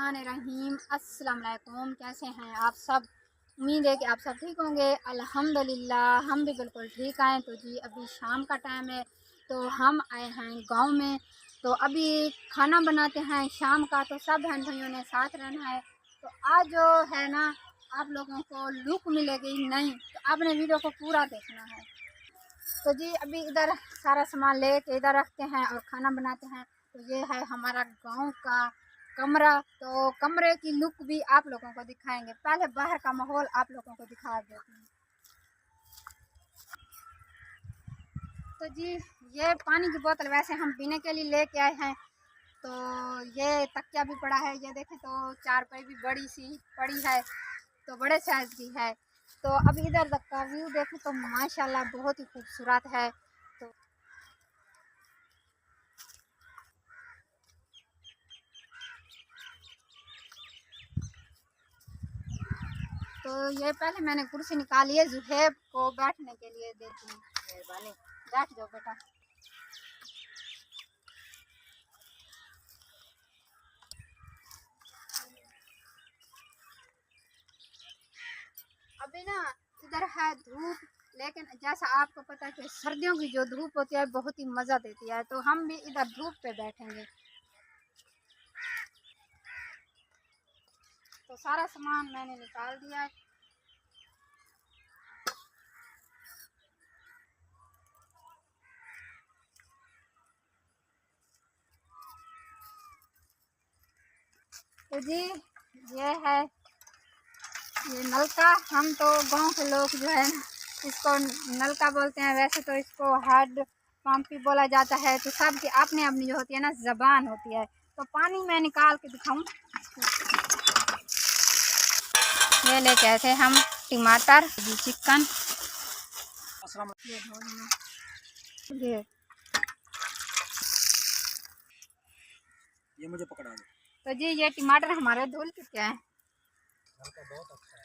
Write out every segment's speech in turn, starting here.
बिस्मिल्लाहिर्रहमानिर्रहीम। अस्सलाम वालेकुम। कैसे हैं आप सब? उम्मीद है कि आप सब ठीक होंगे। अल्हम्दुलिल्लाह हम भी बिल्कुल ठीक आए। तो जी अभी शाम का टाइम है, तो हम आए हैं गांव में। तो अभी खाना बनाते हैं शाम का, तो सब बहन भाइयों ने साथ रहना है। तो आज जो है ना, आप लोगों को लुक मिलेगी नहीं, तो आपने वीडियो को पूरा देखना है। तो जी अभी इधर सारा सामान ले के इधर रखते हैं और खाना बनाते हैं। तो ये है हमारा गांव का कमरा। तो कमरे की लुक भी आप लोगों को दिखाएंगे। पहले बाहर का माहौल आप लोगों को दिखा देते हैं। तो जी ये पानी की बोतल वैसे हम पीने के लिए लेके आए हैं। तो ये तकिया भी पड़ा है, ये देखें तो चारपाई भी बड़ी सी पड़ी है, तो बड़े साइज की है। तो अब इधर तक का व्यू देखें तो माशाल्लाह बहुत ही खूबसूरत है। तो ये पहले मैंने कुर्सी निकाली है, जुहेब को बैठने के लिए देती हूँ। मेहरबानी, बैठ जाओ बेटा। अभी ना इधर है धूप, लेकिन जैसा आपको पता है कि सर्दियों की जो धूप होती है बहुत ही मज़ा देती है। तो हम भी इधर धूप पे बैठेंगे। तो सारा सामान मैंने निकाल दिया है। तो जी ये है ये नलका। हम तो गांव के लोग जो है इसको नलका बोलते हैं, वैसे तो इसको हैंड पंप भी बोला जाता है। तो सबकी अपनी अपनी जो होती है ना जबान होती है। तो पानी मैं निकाल के दिखाऊं। ये लेके आए थे हम टमाटर, चिकन, ये ये मुझे पकड़ा दो। तो जी ये टमाटर हमारे धुल चुके हैं। बहुत अच्छा है।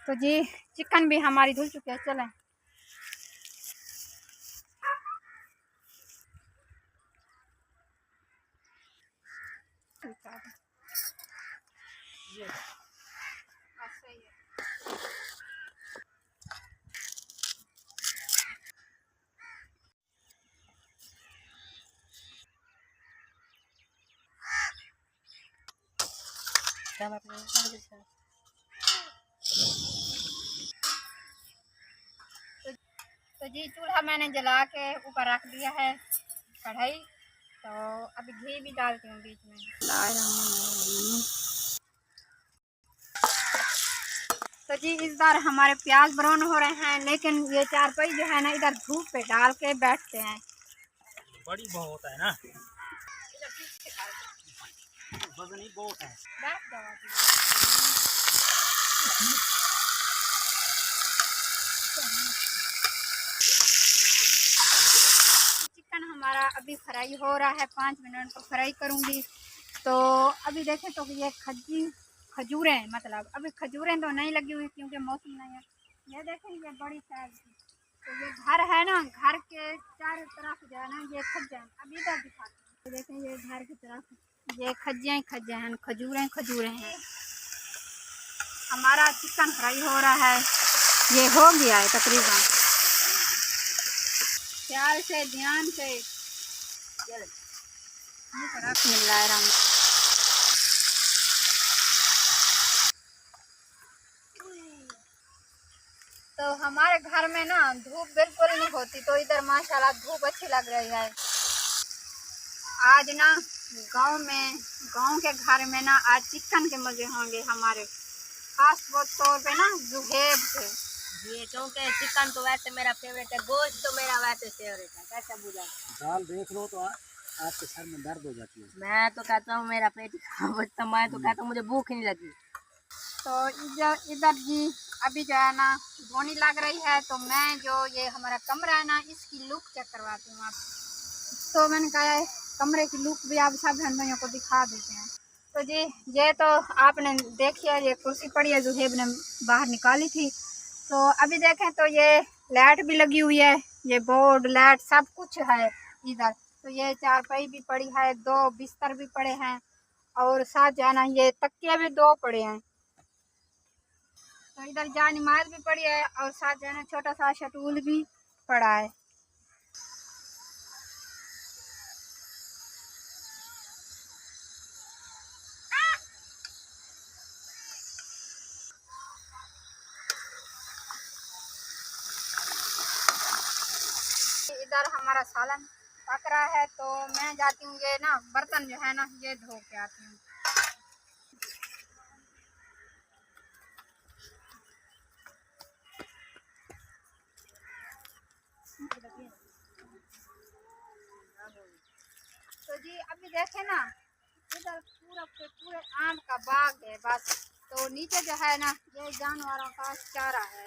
तो जी चिकन भी हमारी धुल चुके हैं। चलें ये सही है। क्या बात है? तो जी चूल्हा मैंने जला के ऊपर रख दिया है कढ़ाई। तो अभी घी भी डालती हूँ बीच में। तो जी इस बार हमारे प्याज ब्राउन हो रहे हैं, लेकिन ये चारपाई जो है ना इधर धूप पे डाल के बैठते हैं। बड़ी बहुत है ना, वजन ही बहुत है। बैठ जाओ। चिकन हमारा अभी फ्राई हो रहा है, 5 मिनट को फ्राई करूँगी। तो अभी देखें तो ये खजूरें, मतलब अभी खजूरें तो नहीं लगी हुई क्योंकि मौसम नहीं है। ये देखें ये बड़ी साइज की। तो ये घर है ना, घर के चारों तरफ जो है ना ये खज्जा। अभी इधर दिखाते हैं। तो देखें ये घर की तरफ ये खज्जे हैं, खजूरें हैं। हमारा चिकन फ्राई हो रहा है, ये हो गया है तकरीबन। ख्याल से, ध्यान से। तो हमारे घर में ना धूप बिल्कुल नहीं होती, तो इधर माशाल्लाह धूप अच्छी लग रही है। आज ना गांव के घर में ना आज चिकन के मजे होंगे हमारे, खास तौर पे ना जुहेब से। ये क्योंकि चिकन तो वैसे मेरा फेवरेट है, गोश्त तो मेरा वैसे फेवरेट है। कैसा बुझा दाल देख लो तो आपके सर में दर्द हो जाती है। मैं तो कहता हूँ मेरा पेट खराब होता, मैं तो कहता हूँ मुझे भूख नहीं लगी। तो इधर जी अभी जो है ना धोनी लग रही है। तो मैं जो ये हमारा कमरा है ना इसकी लुक चेक करवाती हूँ आप। तो मैंने कहा है कमरे की लुक भी आप सब बहन भाइयों को दिखा देते हैं। तो जी ये तो आपने देखी है, ये कुर्सी पड़ी है जुहेब ने बाहर निकाली थी। तो अभी देखें तो ये लाइट भी लगी हुई है, ये बोर्ड लाइट सब कुछ है इधर। तो ये चारपाई भी पड़ी है, 2 बिस्तर भी पड़े हैं और साथ जो है ना ये तकिया भी 2 पड़े हैं। तो इधर जानिमाज भी पड़ी है और साथ जो है ना छोटा सा शटूल भी पड़ा है। इधर हमारा सालन पक रहा है तो मैं जाती हूँ ये ना बर्तन जो है ना ये धो के आती हूँ। तो जी अभी देखे ना इधर पूरा पे पूरे आम का बाग है बस। तो नीचे जो है ना ये जानवरों का चारा है।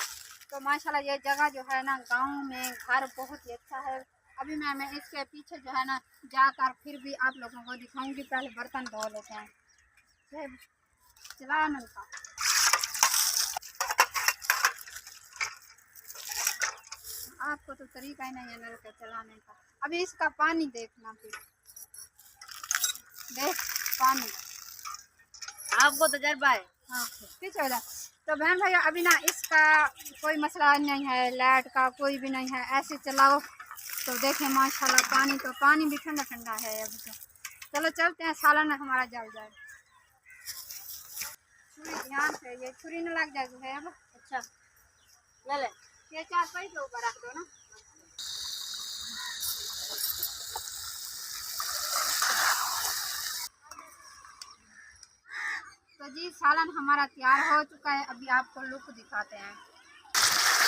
तो माशाल्लाह ये जगह जो है ना गांव में घर बहुत ही अच्छा है। अभी मैं इसके पीछे जो है ना जाकर फिर भी आप लोगों को दिखाऊंगी। पहले बर्तन धो लेते हैं। ये चला नल का आपको तो तरीका ही नहीं है नल के चलाने का। अभी इसका पानी देखना फिर देख पानी आपको तजर्बा है। हाँ पीछे हो जा। तो बहन भैया अभी ना इसका कोई मसला नहीं है, लाइट का कोई भी नहीं है, ऐसे चलाओ। तो देखें माशाल्लाह पानी भी ठंडा ठंडा है अभी तो। चलो चलते हैं, सालन हमारा जल जाए। छुरी ध्यान से, ये छुरी न लग जाए है। अब अच्छा ले ले। ये चारपाई के ऊपर रख दो ना। तो जी सालन हमारा तैयार हो चुका है। अभी आपको लुक दिखाते हैं।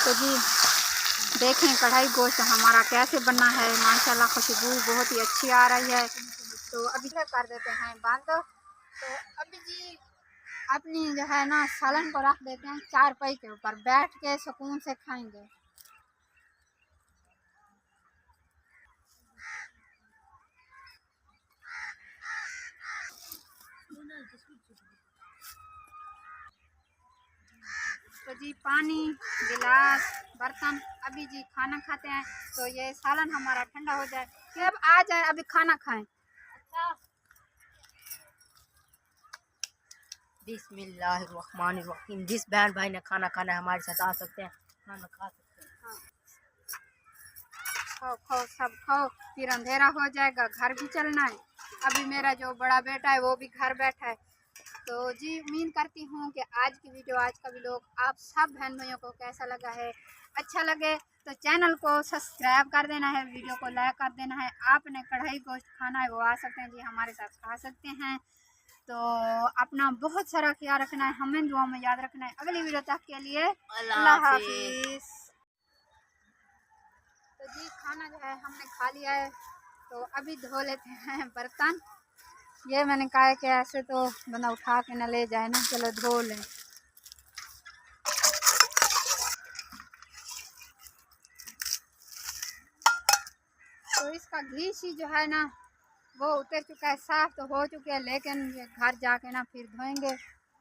तो जी देखें कढ़ाई गोश्त हमारा कैसे बना है। माशाल्लाह खुशबू बहुत ही अच्छी आ रही है। तो अभी क्या कर देते हैं बंद। तो अभी जी अपनी जो है ना सालन को रख देते हैं चारपाई के ऊपर, बैठ के सुकून से खाएंगे। तो जी पानी गिलास बर्तन अभी जी खाना खाते हैं। तो ये सालन हमारा ठंडा हो जाए फिर अब आ जाए अभी खाना खाएं। अच्छा बिस्मिल्लाहिर्रहमानिर्रहीम। जिस बहन भाई ने खाना खाना है हमारे साथ आ सकते हैं, खाना खा सकते हैं। हाँ। खाओ खाओ सब खाओ, फिर अंधेरा हो जाएगा, घर भी चलना है। अभी मेरा जो बड़ा बेटा है वो भी घर बैठा है। तो जी उम्मीद करती हूँ कि आज की वीडियो, आज का व्लॉग आप सब बहन भाइयों को कैसा लगा है। अच्छा लगे तो चैनल को सब्सक्राइब कर देना है, वीडियो को लाइक कर देना है। आपने कढ़ाई गोश्त खाना है वो आ सकते हैं जी, हमारे साथ खा सकते हैं। तो अपना बहुत सारा ख्याल रखना है, हमें दुआ में याद रखना है। अगली वीडियो तक के लिए अल्लाह हाफिज़। तो जी खाना जो है हमने खा लिया है। तो अभी धो लेते हैं बर्तन। ये मैंने कहा है कि ऐसे तो बंदा उठा के ना ले जाए ना, चलो धो लें। तो इसका घी सी जो है ना वो उतर चुका है, साफ तो हो चुके हैं, लेकिन ये घर जाके ना फिर धोएंगे।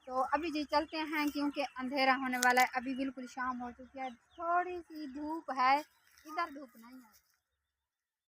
तो अभी जी चलते हैं क्योंकि अंधेरा होने वाला है। अभी बिल्कुल शाम हो चुकी है, थोड़ी सी धूप है, इधर धूप नहीं है।